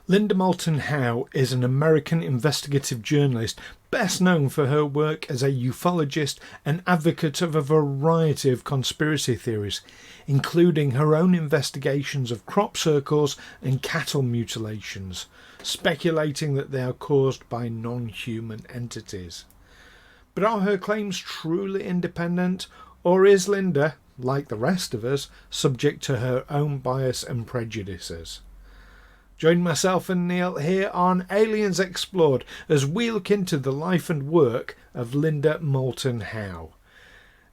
Linda Moulton Howe is an American investigative journalist best known for her work as a ufologist and advocate of a variety of conspiracy theories, including her own investigations of crop circles and cattle mutilations, speculating that they are caused by non-human entities. But are her claims truly independent, or is Linda, like the rest of us, subject to her own bias and prejudices? Join myself and Neil here on Aliens Explored as we look into the life and work of Linda Moulton Howe.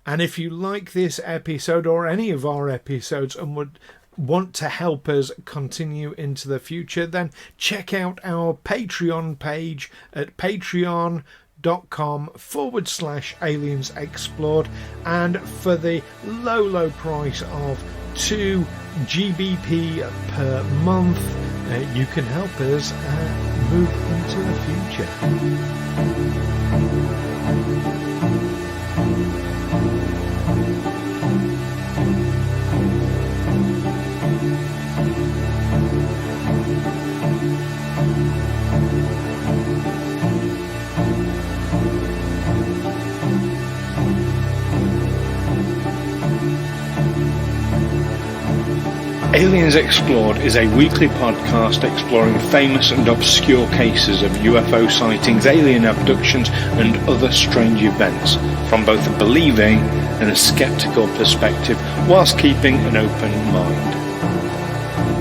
And if you like this episode or any of our episodes and would want to help us continue into the future, then check out our Patreon page at patreon.com/Aliens Explored, and for the low price of 2 GBP per month, you can help us move into the future. Aliens Explored is a weekly podcast exploring famous and obscure cases of UFO sightings, alien abductions and other strange events from both a believing and a sceptical perspective, whilst keeping an open mind.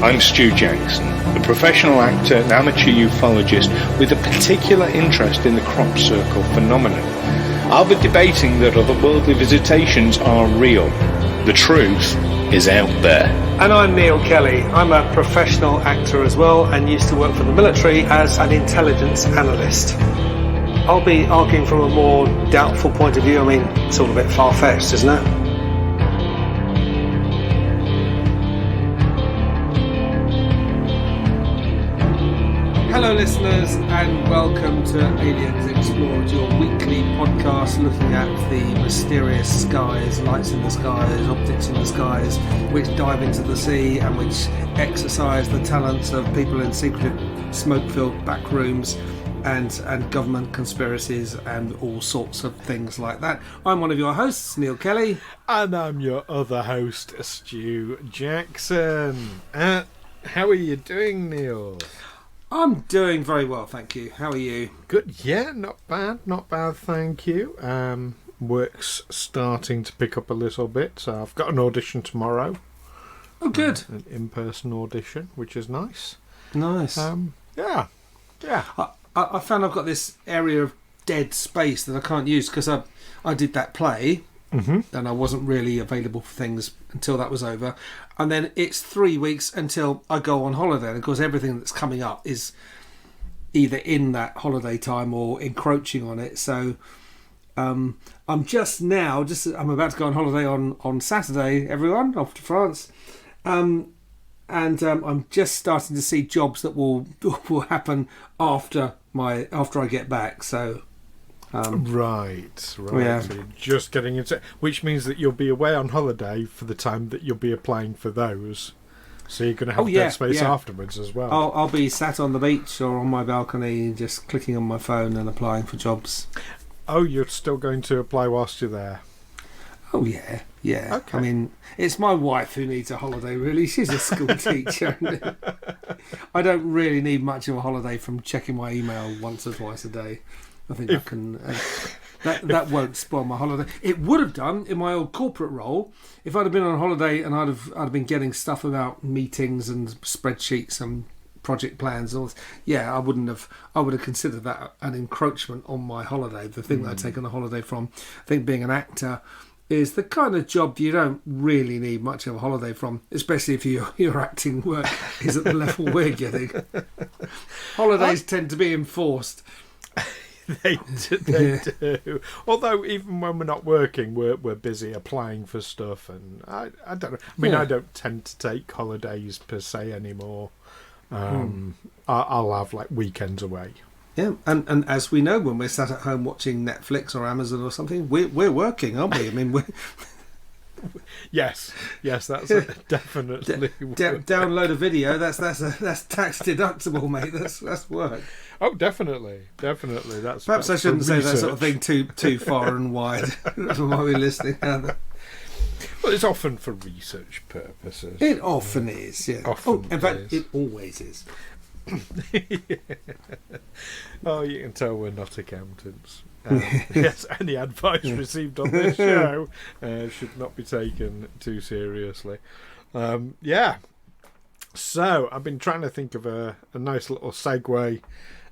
I'm Stu Jackson, a professional actor and amateur ufologist with a particular interest in the crop circle phenomenon. I'll be debating that otherworldly visitations are real. The truth is out there. And I'm Neil Kelly. I'm a professional actor as well and used to work for the military as an intelligence analyst. I'll be arguing from a more doubtful point of view. I mean, it's all a bit far-fetched, isn't it? Hello listeners and welcome to Aliens Explored, your weekly podcast looking at the mysterious skies, lights in the skies, objects in the skies, which dive into the sea and which exercise the talents of people in secret smoke-filled back rooms and government conspiracies and all sorts of things like that. I'm one of your hosts, Neil Kelly. And I'm your other host, Stu Jackson. How are you doing, Neil? I'm doing very well, thank you. How are you? Good, yeah, not bad, thank you. Work's starting to pick up a little bit, so I've got an audition tomorrow. Oh, good. An in-person audition, which is nice. Nice. Yeah. I found I've got this area of dead space that I can't use because I did that play, and I wasn't really available for things until that was over. And then it's 3 weeks until I go on holiday. And of course, everything that's coming up is either in that holiday time or encroaching on it. So I'm about to go on holiday on Saturday, everyone, off to France. And I'm just starting to see jobs that will happen after I get back. So Right. Yeah. So you're just getting into, which means that you'll be away on holiday for the time that you'll be applying for those. So you're going to have dead space afterwards as well. I'll be sat on the beach or on my balcony, just clicking on my phone and applying for jobs. Oh, you're still going to apply whilst you're there? Oh yeah. Okay. I mean, it's my wife who needs a holiday. Really, she's a school teacher. I don't really need much of a holiday from checking my email once or twice a day. I think I can. That won't spoil my holiday. It would have done in my old corporate role if I'd have been on holiday and I'd have been getting stuff about meetings and spreadsheets and project plans. And all this. Yeah, I would have considered that an encroachment on my holiday. The thing that I'd taken a holiday from. I think being an actor is the kind of job you don't really need much of a holiday from, especially if your acting work is at the level we're getting. Holidays tend to be enforced. They do. Although even when we're not working, we're busy applying for stuff, and I don't know. I mean, I don't tend to take holidays per se anymore. I'll have like weekends away. Yeah, and as we know, when we're sat at home watching Netflix or Amazon or something, we're working, aren't we? I mean, Yes, that's definitely download a video. That's tax deductible, mate. That's work. Oh, definitely. That's perhaps I shouldn't say research. that sort of thing too far and wide. People might be listening. Well, it's often for research purposes. It often is, yeah. In fact, it always is. Oh, you can tell we're not accountants. Yes, any advice received on this show should not be taken too seriously. So I've been trying to think of a nice little segue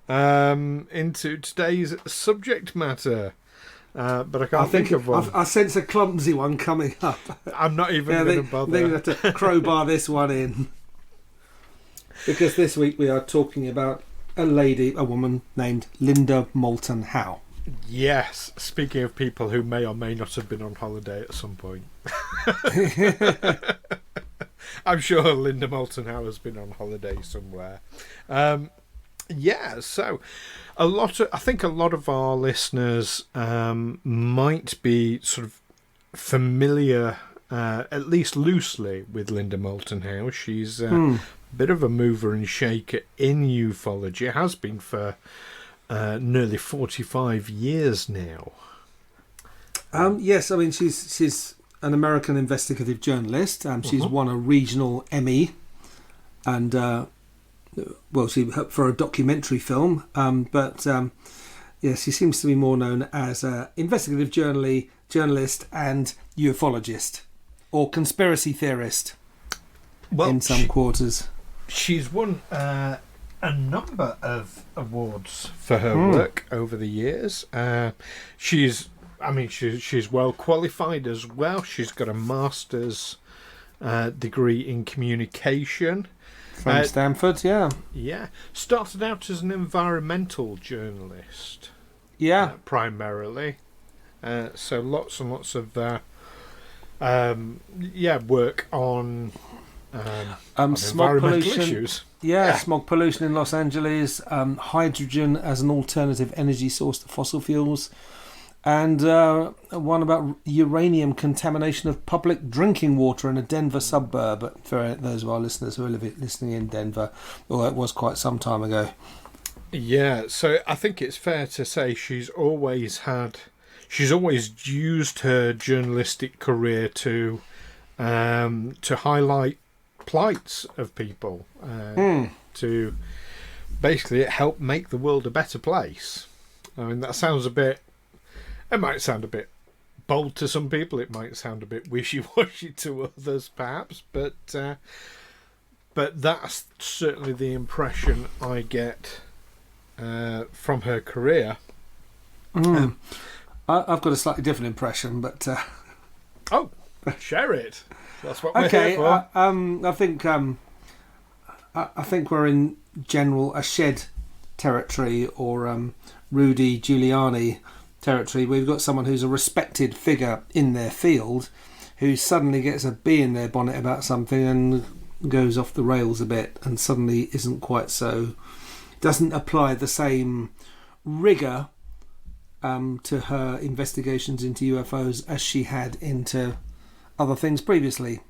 into today's subject matter, but I can't think of one. I sense a clumsy one coming up. I'm not even going to bother. They're going to have to crowbar this one in. Because this week we are talking about a woman named Linda Moulton Howe. Yes, speaking of people who may or may not have been on holiday at some point. I'm sure Linda Moulton Howe has been on holiday somewhere. So I think a lot of our listeners might be sort of familiar, at least loosely, with Linda Moulton Howe. She's a bit of a mover and shaker in ufology. It has been for nearly 45 years now. Yes, I mean she's an American investigative journalist. She's won a regional Emmy, and she for a documentary film. She seems to be more known as an investigative journalist and ufologist, or conspiracy theorist. In some quarters, she's won a number of awards for her work over the years. She's well qualified as well. She's got a master's degree in communication from Stanford. Yeah. Started out as an environmental journalist. Primarily. So lots and lots of work on smog pollution issues. Smog pollution in Los Angeles, hydrogen as an alternative energy source to fossil fuels, and one about uranium contamination of public drinking water in a Denver suburb. For those of our listeners who are listening in Denver, although it was quite some time ago. Yeah, so I think it's fair to say she's always used her journalistic career to highlight plights of people, to basically help make the world a better place. I mean, that sounds it might sound a bit bold to some people, it might sound a bit wishy-washy to others perhaps, but that's certainly the impression I get from her career. I've got a slightly different impression, but share it. That's what we're here for. I think we're in general a shed territory, or Rudy Giuliani territory. We've got someone who's a respected figure in their field, who suddenly gets a bee in their bonnet about something and goes off the rails a bit, and suddenly isn't quite so, doesn't apply the same rigour to her investigations into UFOs as she had into other things previously.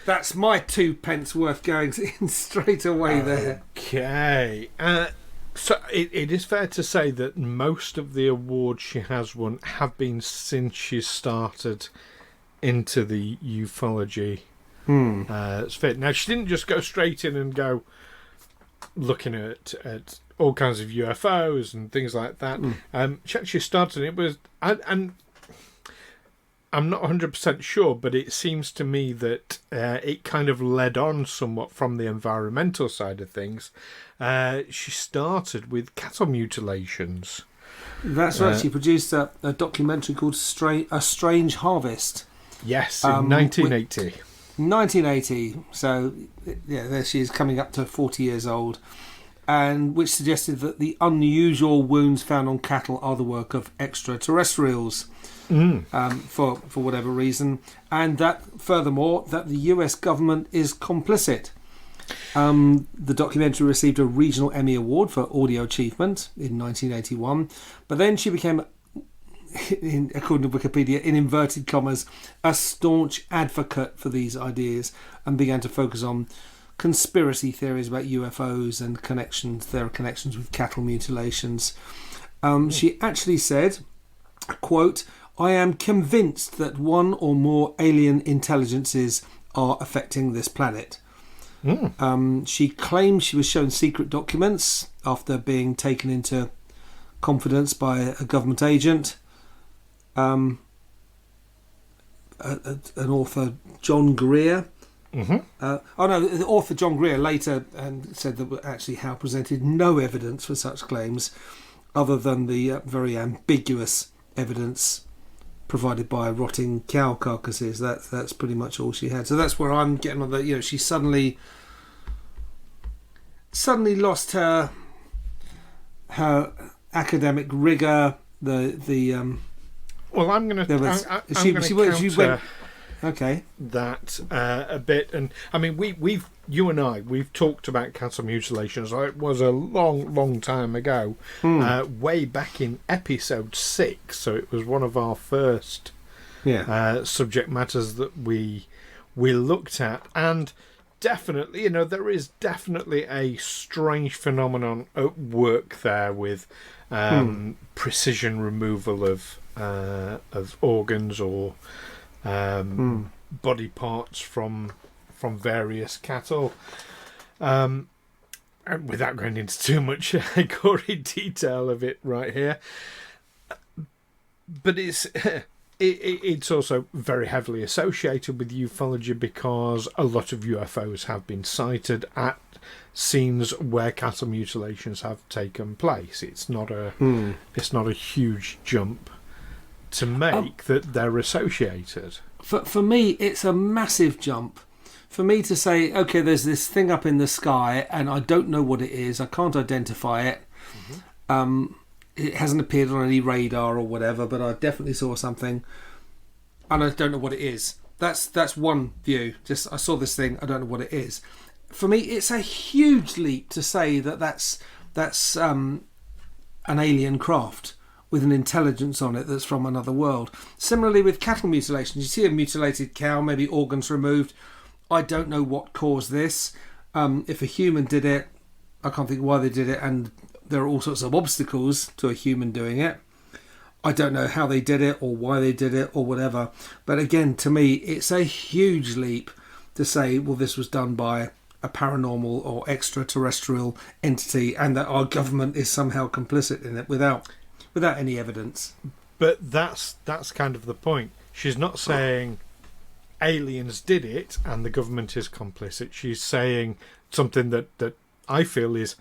That's my 2 pence worth going in straight away there. Okay. So it is fair to say that most of the awards she has won have been since she started into the ufology sphere. Now, she didn't just go straight in and go looking at all kinds of UFOs and things like that. She actually started, it was... and I'm not 100% sure, but it seems to me that it kind of led on somewhat from the environmental side of things. She started with cattle mutilations. That's right. She produced a documentary called A Strange Harvest. Yes, in 1980. 1980. So, there she is, coming up to 40 years old. And which suggested that the unusual wounds found on cattle are the work of extraterrestrials. For whatever reason, and that furthermore that the US government is complicit. The documentary received a regional Emmy Award for audio achievement in 1981, but then she became according to Wikipedia, in inverted commas, a staunch advocate for these ideas, and began to focus on conspiracy theories about UFOs and their connections with cattle mutilations. She actually said, quote, "I am convinced that one or more alien intelligences are affecting this planet." She claimed she was shown secret documents after being taken into confidence by a government agent. An author, John Greer. The author John Greer later said that actually Howe presented no evidence for such claims other than the very ambiguous evidence provided by rotting cow carcasses. That's pretty much all she had. So that's where I'm getting on that. You know, she suddenly lost her academic rigor. Well, I'm going to. Okay. That a bit, and I mean, you and I, we've talked about cattle mutilations. It was a long time ago, way back in episode 6. So it was one of our first subject matters that we looked at, and definitely, there is definitely a strange phenomenon at work there with precision removal of organs or body parts from various cattle. And without going into too much gory detail of it right here, but it's also very heavily associated with ufology because a lot of UFOs have been sighted at scenes where cattle mutilations have taken place. It's not a huge jump to make that they're associated. For me, it's a massive jump. For me to say, okay, there's this thing up in the sky and I don't know what it is, I can't identify it. It hasn't appeared on any radar or whatever, but I definitely saw something and I don't know what it is. That's one view. Just, I saw this thing, I don't know what it is. For me, it's a huge leap to say that's an alien craft with an intelligence on it that's from another world. Similarly with cattle mutilations, you see a mutilated cow, maybe organs removed. I don't know what caused this. If a human did it, I can't think why they did it, and there are all sorts of obstacles to a human doing it. I don't know how they did it or why they did it or whatever. But again, to me, it's a huge leap to say, well, this was done by a paranormal or extraterrestrial entity and that our government is somehow complicit in it without any evidence. But that's kind of the point. She's not saying aliens did it and the government is complicit. She's saying something that I feel is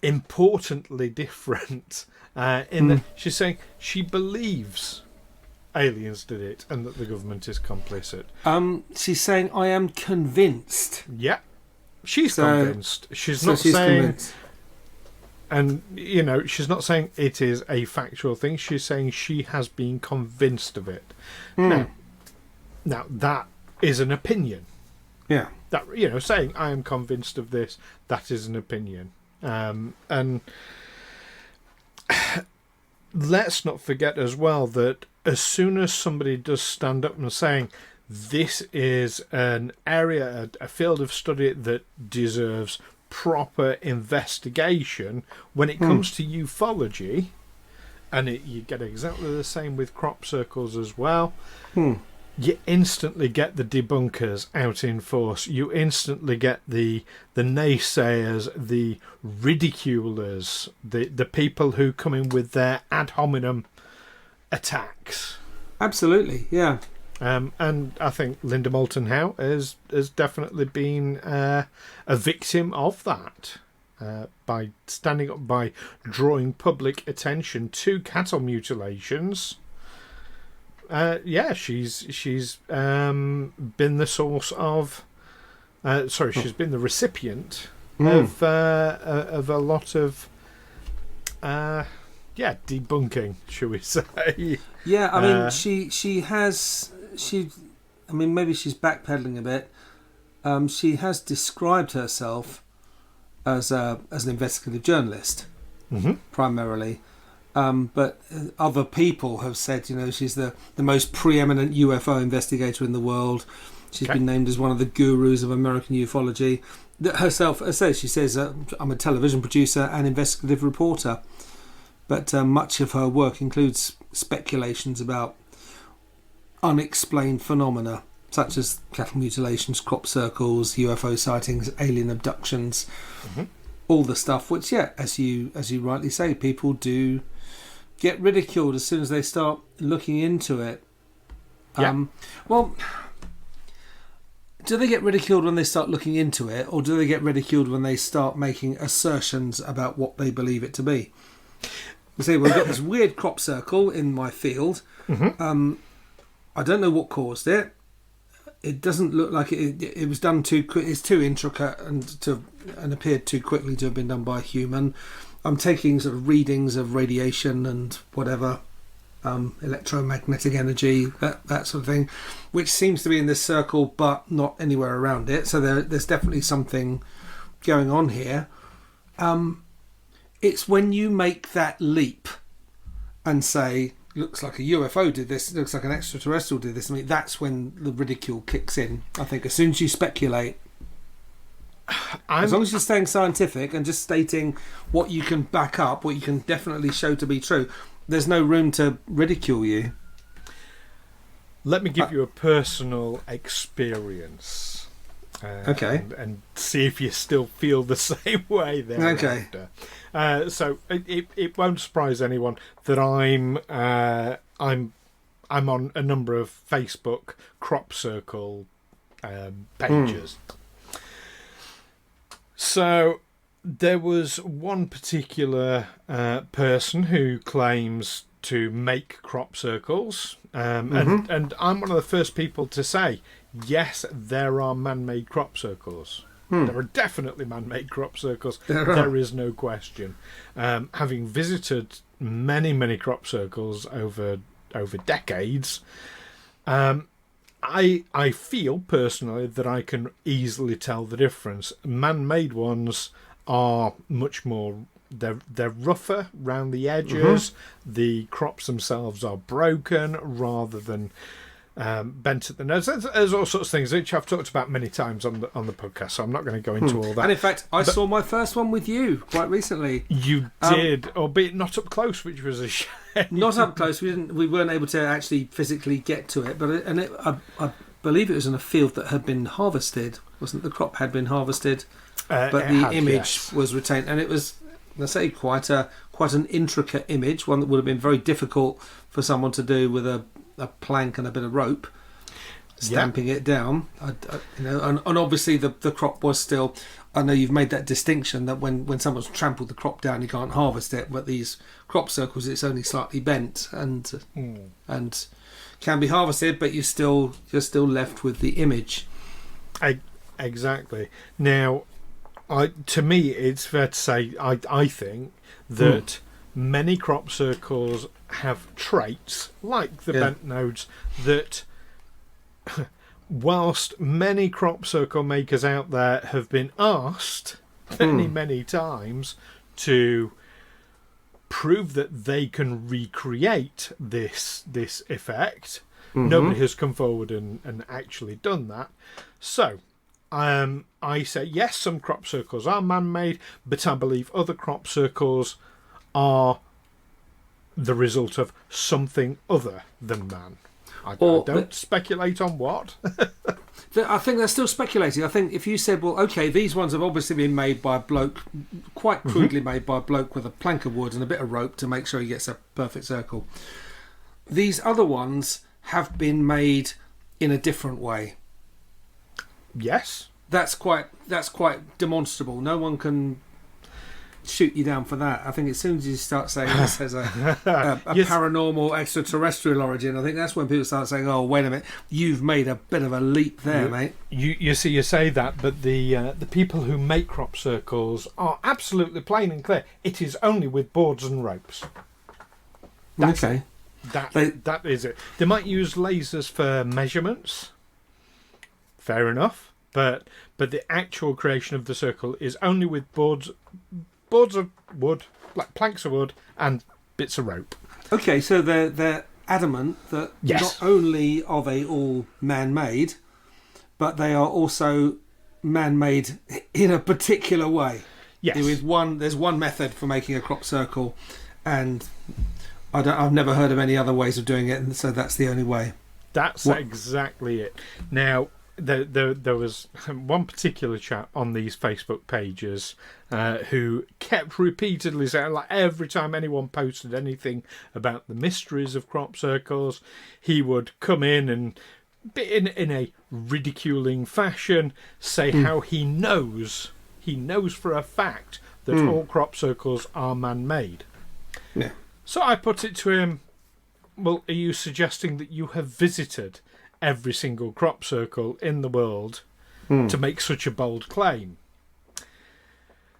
importantly different in that she's saying she believes aliens did it and that the government is complicit. She's saying, I am convinced. Yeah. She's convinced. She's not saying... Convinced. And, she's not saying it is a factual thing. She's saying she has been convinced of it. Now, that is an opinion. Yeah. That, saying I am convinced of this, that is an opinion. And let's not forget as well that as soon as somebody does stand up and saying this is an area, a field of study that deserves proper investigation, when it comes to ufology, and you get exactly the same with crop circles as well, you instantly get the debunkers out in force. You instantly get the naysayers, the ridiculers, the people who come in with their ad hominem attacks. Absolutely, yeah. And I think Linda Moulton Howe has definitely been a victim of that by standing up, by drawing public attention to cattle mutilations. She's been the source of. She's been the recipient of a lot of. Debunking, shall we say? Yeah, I mean, maybe she's backpedaling a bit. She has described herself as an investigative journalist, primarily, But other people have said, she's the most preeminent UFO investigator in the world. She's been named as one of the gurus of American ufology. Herself says, she says, I'm a television producer and investigative reporter. But much of her work includes speculations about unexplained phenomena, such as cattle mutilations, crop circles, UFO sightings, alien abductions, all the stuff which, as you rightly say, people do get ridiculed as soon as they start looking into it. Well, do they get ridiculed when they start looking into it, or do they get ridiculed when they start making assertions about what they believe it to be? We say, well, we've got this weird crop circle in my field. I don't know what caused it. It doesn't look like it was done too quick. It's too intricate and appeared too quickly to have been done by a human. I'm taking sort of readings of radiation and whatever, electromagnetic energy, that sort of thing, which seems to be in this circle but not anywhere around it. So there's definitely something going on here. It's when you make that leap and say, looks like a UFO did this, looks like an extraterrestrial did this, that's when the ridicule kicks in. I think as soon as you speculate, as long as you're staying scientific and just stating what you can back up, what you can definitely show to be true, there's no room to ridicule you. Let me give you a personal experience. And see if you still feel the same way there. Okay. So it won't surprise anyone that I'm on a number of Facebook crop circle pages. So there was one particular person who claims to make crop circles, and I'm one of the first people to say, yes, there are man-made crop circles. There are definitely man-made crop circles. There is no question. Having visited many crop circles over decades, I feel personally that I can easily tell the difference. Man-made ones are much more. They're rougher round the edges. The crops themselves are broken rather than bent at the nose. There's all sorts of things which I've talked about many times on the podcast, so I'm not going to go into all that. And in fact, I saw my first one with you quite recently. You did, albeit not up close, which was a shame. Not up close. We weren't able to actually physically get to it, but I believe it was in a field that had been harvested. Wasn't the crop had been harvested, but the image was retained, and it was, I say, quite an intricate image, one that would have been very difficult for someone to do with a plank and a bit of rope, stamping it down. And obviously the crop was still. I know you've made that distinction that when someone's trampled the crop down, you can't harvest it. But these crop circles, it's only slightly bent and can be harvested, but you're still left with the image. Exactly. Now, to me, it's fair to say I think that many crop circles have traits like the bent nodes that, whilst many crop circle makers out there have been asked many times to prove that they can recreate this effect, nobody has come forward and actually done that. So I say yes, some crop circles are man-made, but I believe other crop circles are the result of something other than man. I don't speculate on what. I think they're still speculating. I think if you said, well, okay, these ones have obviously been made by a bloke, quite crudely made by a bloke with a plank of wood and a bit of rope to make sure he gets a perfect circle. These other ones have been made in a different way. Yes. That's quite demonstrable. No one can shoot you down for that. I think as soon as you start saying this has a paranormal extraterrestrial origin, I think that's when people start saying, oh, wait a minute, you've made a bit of a leap there, mate. You see, you say that, but the people who make crop circles are absolutely plain and clear. It is only with boards and ropes. That is it. They might use lasers for measurements. Fair enough. But the actual creation of the circle is only with boards of wood, like planks of wood, and bits of rope. Okay, so they're adamant that Yes. not only are they all man-made, but they are also man-made in a particular way. Yes. There's one method for making a crop circle, and I've never heard of any other ways of doing it, and so that's the only way. That's exactly it. Now, there was one particular chap on these Facebook pages who kept repeatedly saying, like every time anyone posted anything about the mysteries of crop circles, he would come in and, in a ridiculing fashion, say how he knows for a fact that all crop circles are man-made. Yeah. So I put it to him, well, are you suggesting that you have visited every single crop circle in the world to make such a bold claim?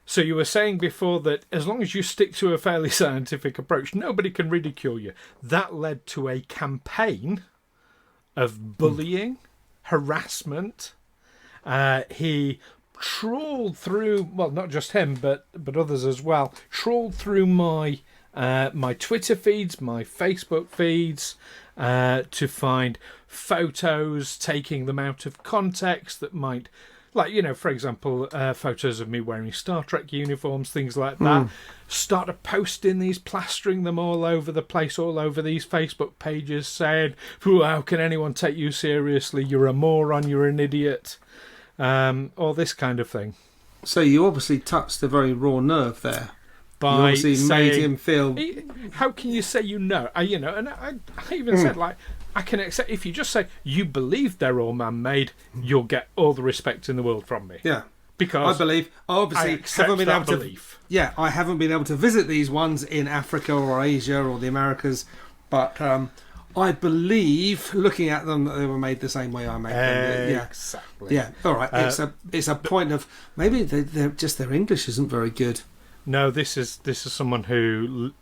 So you were saying before that as long as you stick to a fairly scientific approach, nobody can ridicule you. That led to a campaign of bullying, harassment. He trawled through, well, not just him, but others as well, trawled through my Twitter feeds, my Facebook feeds, to find photos, taking them out of context that might, like, for example, photos of me wearing Star Trek uniforms, things like that. Started posting these, plastering them all over the place, all over these Facebook pages, saying, how can anyone take you seriously? You're a moron, you're an idiot. All this kind of thing. So you obviously touched a very raw nerve there. By you obviously made him feel... How can you say and I even said, like, I can accept, if you just say you believe they're all man-made, you'll get all the respect in the world from me. Yeah. Because I obviously haven't been able belief. I haven't been able to visit these ones in Africa or Asia or the Americas, but I believe, looking at them, that they were made the same way I made them. Yeah. Exactly. Yeah. All right. It's a point of maybe their English isn't very good. No, this is someone who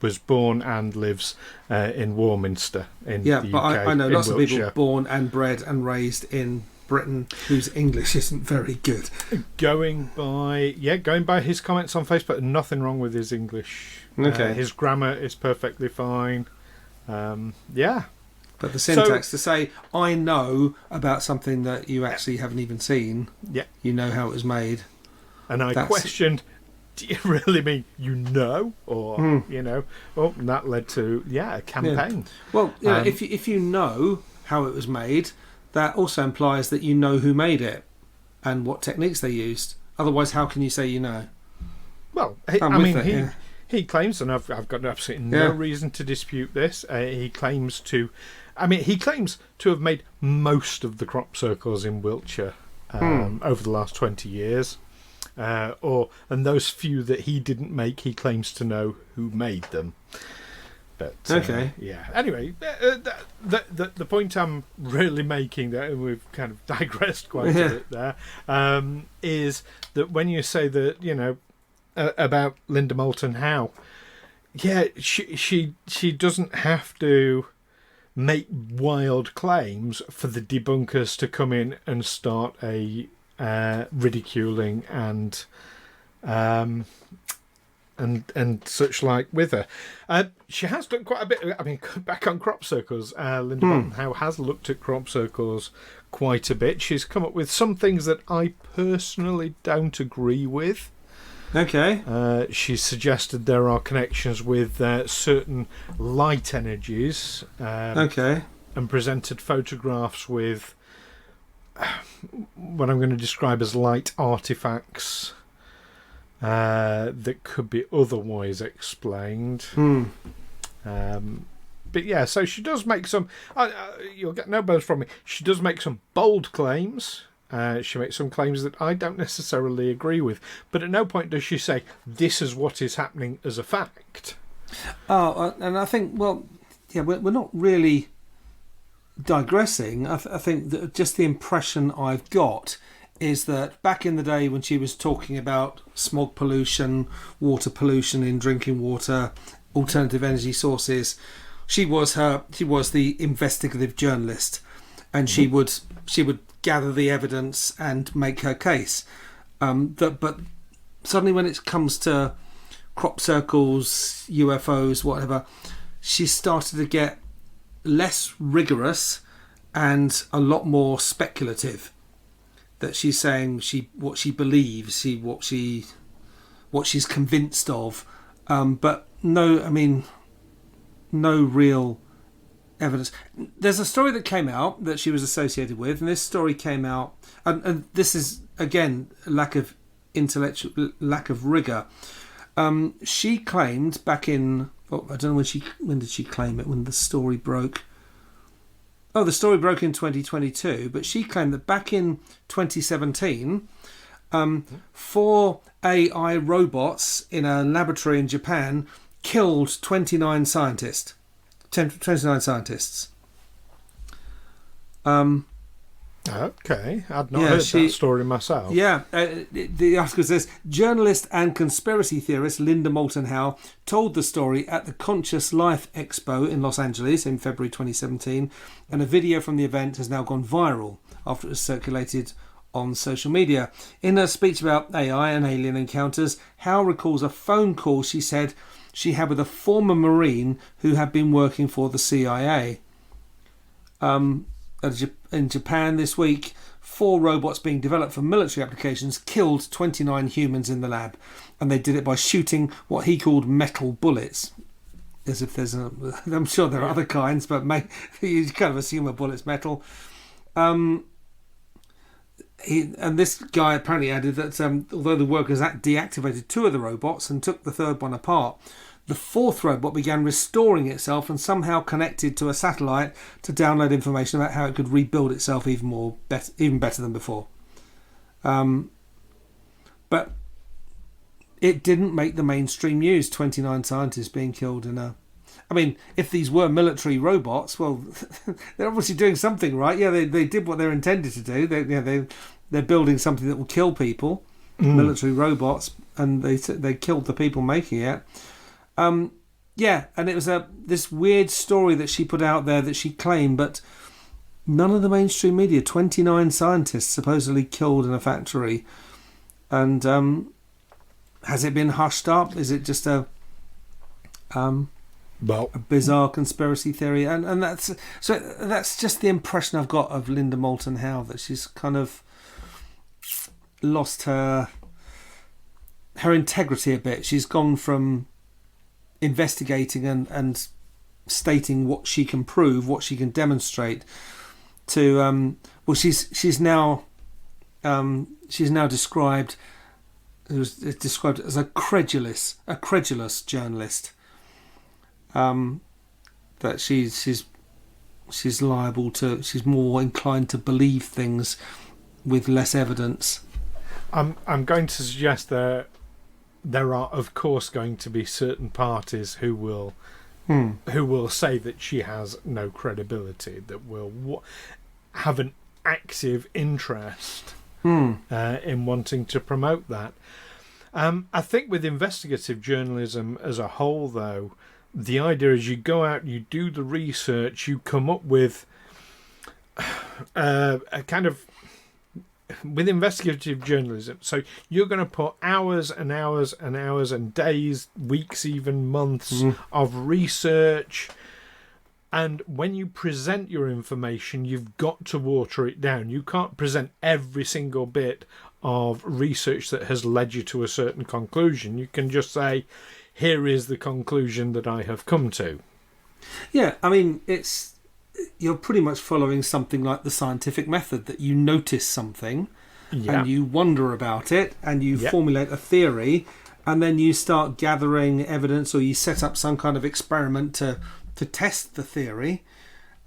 was born and lives in Warminster in the UK. Yeah, but I know lots Wiltshire. of people born and bred and raised in Britain whose English isn't very good. Going by his comments on Facebook, nothing wrong with his English. Okay. His grammar is perfectly fine. Yeah. But the syntax to say, I know about something that you actually haven't even seen. Yeah. You know how it was made. And I questioned, do you really mean or well, that led to a campaign. Yeah. Well, if you know how it was made, that also implies that you know who made it and what techniques they used. Otherwise, how can you say you know? Well, he claims, and I've got absolutely no reason to dispute this. He claims to have made most of the crop circles in Wiltshire over the last 20 years. And those few that he didn't make, he claims to know who made them. But Anyway, the point I'm really making, that we've kind of digressed quite a bit there, is that when you say that about Linda Moulton Howe, she doesn't have to make wild claims for the debunkers to come in and start a ridiculing and such like with her. She has done quite a bit. I mean, back on crop circles, Linda Moulton Howe has looked at crop circles quite a bit. She's come up with some things that I personally don't agree with. Okay. She suggested there are connections with certain light energies. Okay. And presented photographs with what I'm going to describe as light artifacts that could be otherwise explained. But yeah, so she does make some. You'll get no bones from me. She does make some bold claims. She makes some claims that I don't necessarily agree with. But at no point does she say this is what is happening as a fact. Oh, and I think, well, yeah, we're not really digressing. I think that just the impression I've got is that back in the day when she was talking about smog pollution, water pollution in drinking water, alternative energy sources, she was the investigative journalist, and she would gather the evidence and make her case. But suddenly when it comes to crop circles, UFOs, whatever, she started to get less rigorous and a lot more speculative. That she's saying what she believes, what she's convinced of, but no real evidence. There's a story that came out that she was associated with, and this story came out, and this is again lack of rigor. She claimed back in, I don't know when did she claim it, when the story broke. Oh, the story broke in 2022, but she claimed that back in 2017, 4 AI robots in a laboratory in Japan killed 29 scientists. 29 scientists. Okay, I'd not heard that story myself. Yeah, the article says, journalist and conspiracy theorist Linda Moulton Howe told the story at the Conscious Life Expo in Los Angeles in February 2017, and a video from the event has now gone viral after it was circulated on social media. In her speech about AI and alien encounters, Howe recalls a phone call she said she had with a former Marine who had been working for the CIA. In Japan this week, 4 robots being developed for military applications killed 29 humans in the lab, and they did it by shooting what he called metal bullets. As if I'm sure there are other kinds, but you kind of assume a bullet's metal. And this guy apparently added that although the workers deactivated 2 of the robots and took the 3rd one apart, the 4th robot began restoring itself and somehow connected to a satellite to download information about how it could rebuild itself even better than before. But it didn't make the mainstream news. 29 scientists being killed in a... I mean, if these were military robots, well, they're obviously doing something right. Yeah, they did what they're intended to do. They're building something that will kill people, military robots, and they killed the people making it. And it was this weird story that she put out there that she claimed, but none of the mainstream media. 29 scientists supposedly killed in a factory, and has it been hushed up? Is it just a bizarre conspiracy theory? And that's just the impression I've got of Linda Moulton Howe, that she's kind of lost her integrity a bit. She's gone from investigating and stating what she can prove, what she can demonstrate, to she's now described as a credulous journalist. That she's liable to, she's more inclined to believe things with less evidence. I'm going to suggest there are, of course, going to be certain parties who will say that she has no credibility, that will have an active interest in wanting to promote that. I think with investigative journalism as a whole, though, the idea is you go out, you do the research, you come up with a kind of... With investigative journalism, so you're going to put hours and hours and hours and days, weeks, even months of research, and when you present your information, you've got to water it down. You can't present every single bit of research that has led you to a certain conclusion. You can just say, here is the conclusion that I have come to. Yeah, I mean, you're pretty much following something like the scientific method, that you notice something and you wonder about it and you formulate a theory, and then you start gathering evidence, or you set up some kind of experiment to test the theory,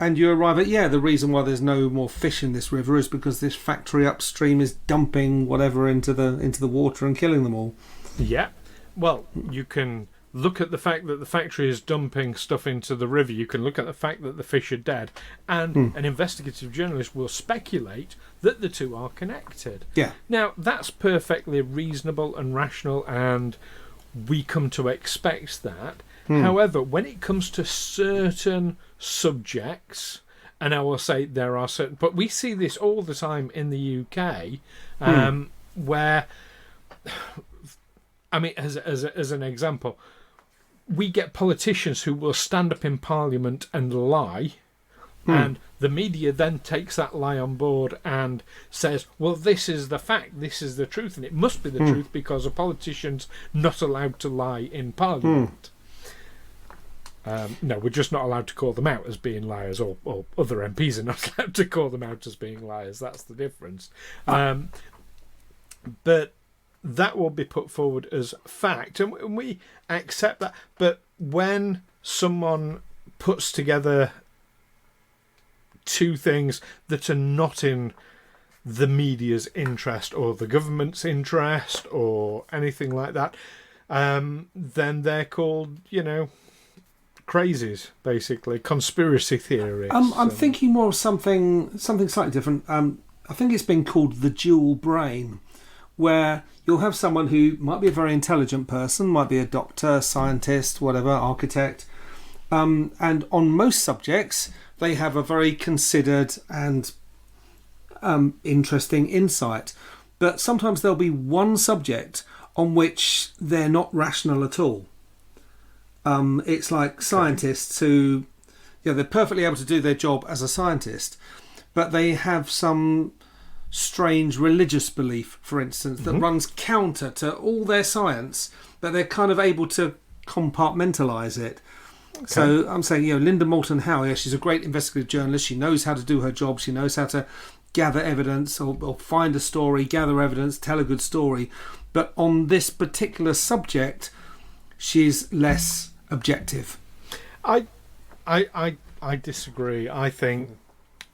and you arrive at, the reason why there's no more fish in this river is because this factory upstream is dumping whatever into the water and killing them all. Yeah. Well, you can look at the fact that the factory is dumping stuff into the river. You can look at the fact that the fish are dead. And an investigative journalist will speculate that the two are connected. Yeah. Now, that's perfectly reasonable and rational, and we come to expect that. However, when it comes to certain subjects, and I will say there are certain... But we see this all the time in the UK, where... I mean, as an example, we get politicians who will stand up in Parliament and lie, and the media then takes that lie on board and says, well, this is the fact, this is the truth, and it must be the truth because a politician's not allowed to lie in Parliament. No, we're just not allowed to call them out as being liars, or other MPs are not allowed to call them out as being liars. That's the difference. But that will be put forward as fact, and we accept that. But when someone puts together two things that are not in the media's interest or the government's interest or anything like that, then they're called, crazies, basically, conspiracy theories. I'm thinking more of something slightly different. I think it's been called the dual brain, where you'll have someone who might be a very intelligent person, might be a doctor, scientist, whatever, architect, and on most subjects they have a very considered and interesting insight. But sometimes there'll be one subject on which they're not rational at all. It's like scientists who, they're perfectly able to do their job as a scientist, but they have some strange religious belief, for instance, that runs counter to all their science, but they're kind of able to compartmentalise it. Okay. So I'm saying, Linda Moulton Howe, she's a great investigative journalist. She knows how to do her job. She knows how to gather evidence or find a story, gather evidence, tell a good story. But on this particular subject, she's less objective. I disagree. I think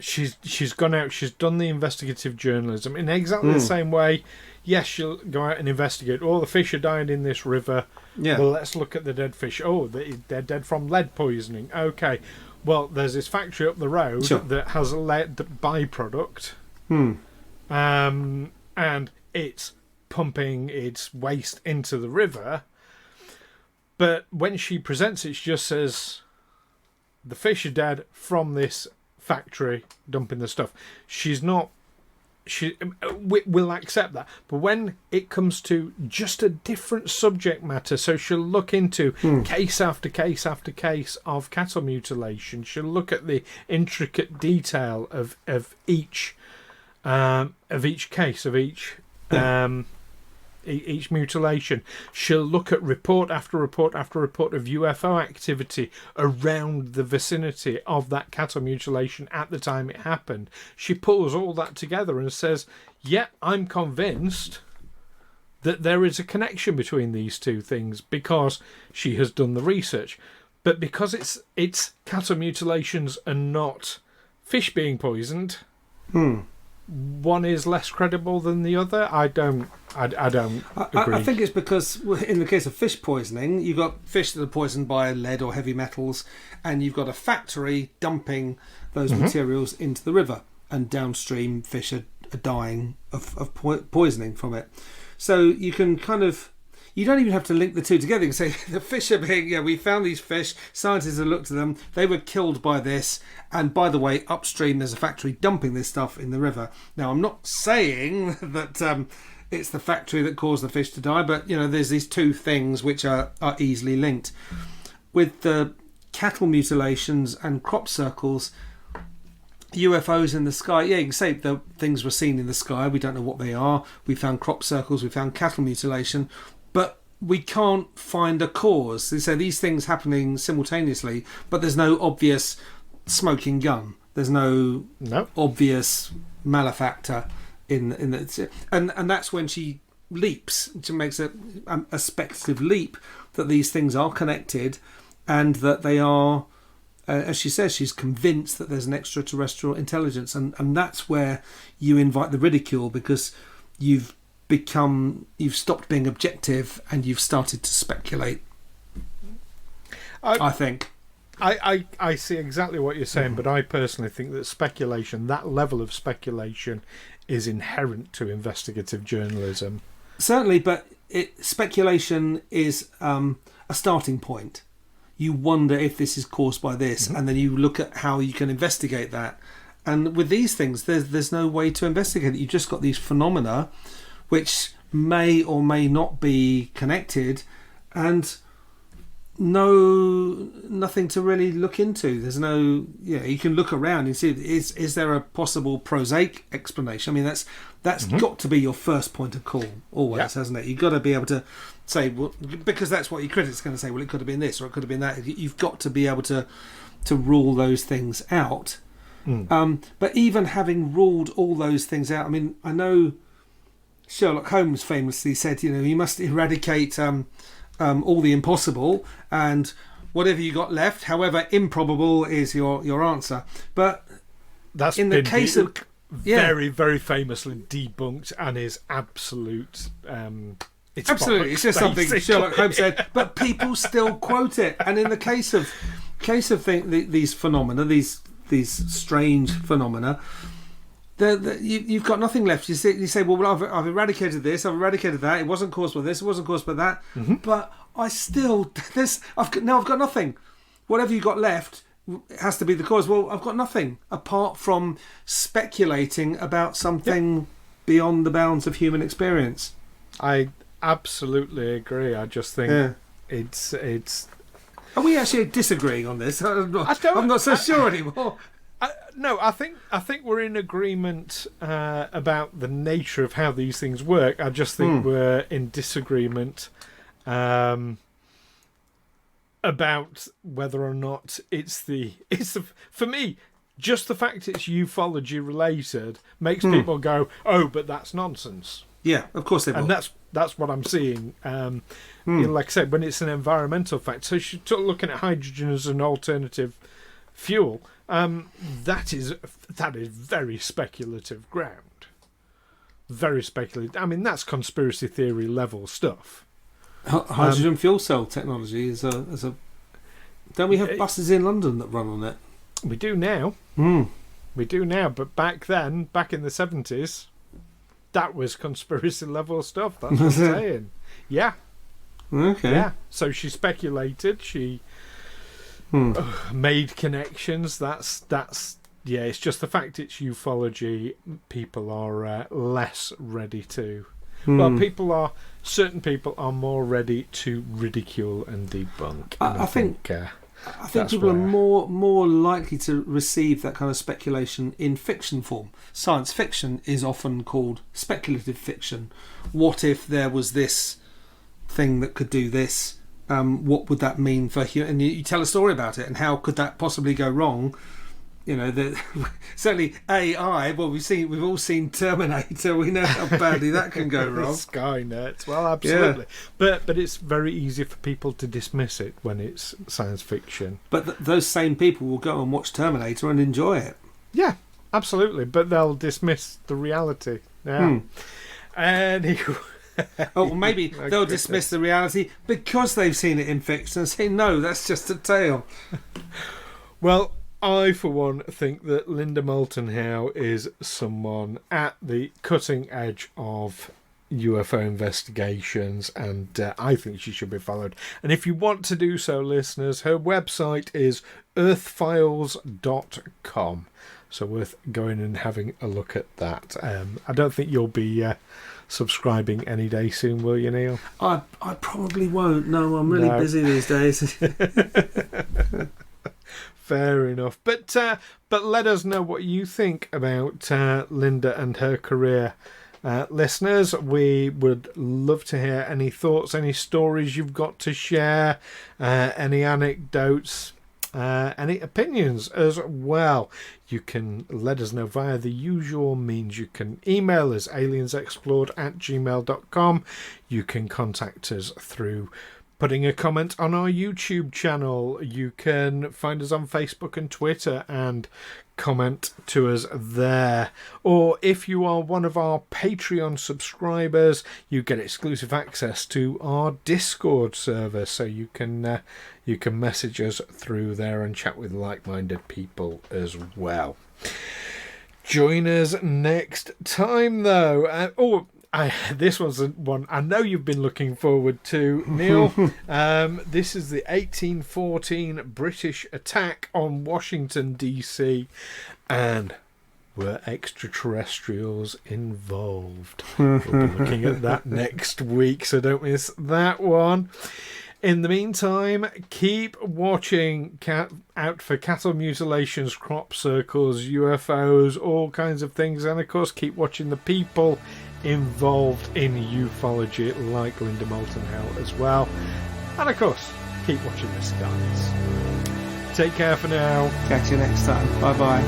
she's gone out, she's done the investigative journalism in exactly the same way. Yes, she'll go out and investigate. Oh, the fish are dying in this river. Yeah. Well, let's look at the dead fish. Oh, they're dead from lead poisoning. Okay. Well, there's this factory up the road that has a lead byproduct. And it's pumping its waste into the river. But when she presents it, she just says, the fish are dead from this factory dumping the stuff. We'll accept that. But when it comes to just a different subject matter, so she'll look into case after case after case of cattle mutilation. She'll look at the intricate detail of each case, of each mutilation. She'll look at report after report after report of UFO activity around the vicinity of that cattle mutilation at the time it happened. She pulls all that together and says, I'm convinced that there is a connection between these two things because she has done the research. But because it's cattle mutilations and not fish being poisoned, one is less credible than the other. I don't agree. I think it's because in the case of fish poisoning, you've got fish that are poisoned by lead or heavy metals, and you've got a factory dumping those materials into the river, and downstream fish are dying of poisoning from it. So you can you don't even have to link the two together. You can say the fish are being, we found these fish, scientists have looked at them, they were killed by this, and by the way, upstream there's a factory dumping this stuff in the river. Now, I'm not saying that it's the factory that caused the fish to die, but there's these two things which are easily linked. With the cattle mutilations and crop circles, UFOs in the sky, you can say the things were seen in the sky, we don't know what they are, we found crop circles, we found cattle mutilation, but we can't find a cause. They say these things happening simultaneously, but there's no obvious smoking gun. There's no obvious malefactor in the, and that's when she leaps. She makes a speculative leap that these things are connected, and that they are, as she says, she's convinced that there's an extraterrestrial intelligence, and that's where you invite the ridicule, because you've stopped being objective and you've started to speculate. I think. I see exactly what you're saying, but I personally think that speculation, that level of speculation, is inherent to investigative journalism. Certainly, but speculation is a starting point. You wonder if this is caused by this, and then you look at how you can investigate that. And with these things, there's no way to investigate it. You've just got these phenomena which may or may not be connected, and nothing to really look into. There's no, you can look around and see, is there a possible prosaic explanation? I mean, that's got to be your first point of call always, hasn't it? You've got to be able to say, well, because that's what your critic's going to say, well, it could have been this or it could have been that. You've got to be able to rule those things out. But even having ruled all those things out, I mean, I know Sherlock Holmes famously said, you must eradicate all the impossible, and whatever you got left, however improbable, is your answer. But that's in the case of very, very famously debunked and is absolute. It's absolutely, it's just basically something Sherlock Holmes said, but people still quote it. And in the case of these phenomena, these strange phenomena, you've got nothing left. You say, well, I've eradicated this, I've eradicated that. It wasn't caused by this, it wasn't caused by that. But I still, I've got nothing. Whatever you got left has to be the cause. Well, I've got nothing apart from speculating about something beyond the bounds of human experience. I absolutely agree. I just think it's. Are we actually disagreeing on this? I'm not so sure anymore. No, I think we're in agreement about the nature of how these things work. I just think we're in disagreement about whether or not it's the for me, just the fact it's ufology related makes people go, oh, but that's nonsense. Yeah, of course they will. And that's what I'm seeing. Like I said, when it's an environmental fact, so you're looking at hydrogen as an alternative fuel. That is very speculative ground. Very speculative. I mean, that's conspiracy theory level stuff. Hydrogen fuel cell technology is a. Don't we have buses in London that run on it? We do now. We do now, but back then, back in the 70s, that was conspiracy level stuff. That's what I'm saying. Yeah. Okay. Yeah. So she speculated. She. Made connections. That's it's just the fact it's ufology. People are less ready to. Well, certain people are more ready to ridicule and debunk. I think people are more likely to receive that kind of speculation in fiction form. Science fiction is often called speculative fiction. What if there was this thing that could do this? What would that mean for human? And you tell a story about it, and how could that possibly go wrong? Certainly AI. Well, we've all seen Terminator. We know how badly that can go wrong. Skynet. Well, absolutely. Yeah. But it's very easy for people to dismiss it when it's science fiction. But those same people will go and watch Terminator and enjoy it. Yeah, absolutely. But they'll dismiss the reality. Yeah. Anyway. Well, maybe they'll dismiss the reality because they've seen it in fiction and say, no, that's just a tale. Well, I, for one, think that Linda Moulton Howe is someone at the cutting edge of UFO investigations, and I think she should be followed. And if you want to do so, listeners, her website is earthfiles.com. So worth going and having a look at that. I don't think you'll be subscribing any day soon, will you, Neil? I probably won't. No, I'm really busy these days. Fair enough. But let us know what you think about Linda and her career. Listeners, we would love to hear any thoughts, any stories you've got to share, any anecdotes, any opinions as well. You can let us know via the usual means. You can email us aliensexplored@gmail.com. You can contact us through putting a comment on our YouTube channel. You can find us on Facebook and Twitter and comment to us there. Or if you are one of our Patreon subscribers, you get exclusive access to our Discord server, so you can message us through there and chat with like-minded people as well. Join us next time, though. This was one I know you've been looking forward to, Neil. This is the 1814 British attack on Washington, D.C. And were extraterrestrials involved. We'll be looking at that next week, so don't miss that one. In the meantime, keep watching out for cattle mutilations, crop circles, UFOs, all kinds of things, and of course keep watching the people involved in ufology like Linda Moulton Howe as well. And of course, keep watching the skies. Take care for now. Catch you next time. Bye bye.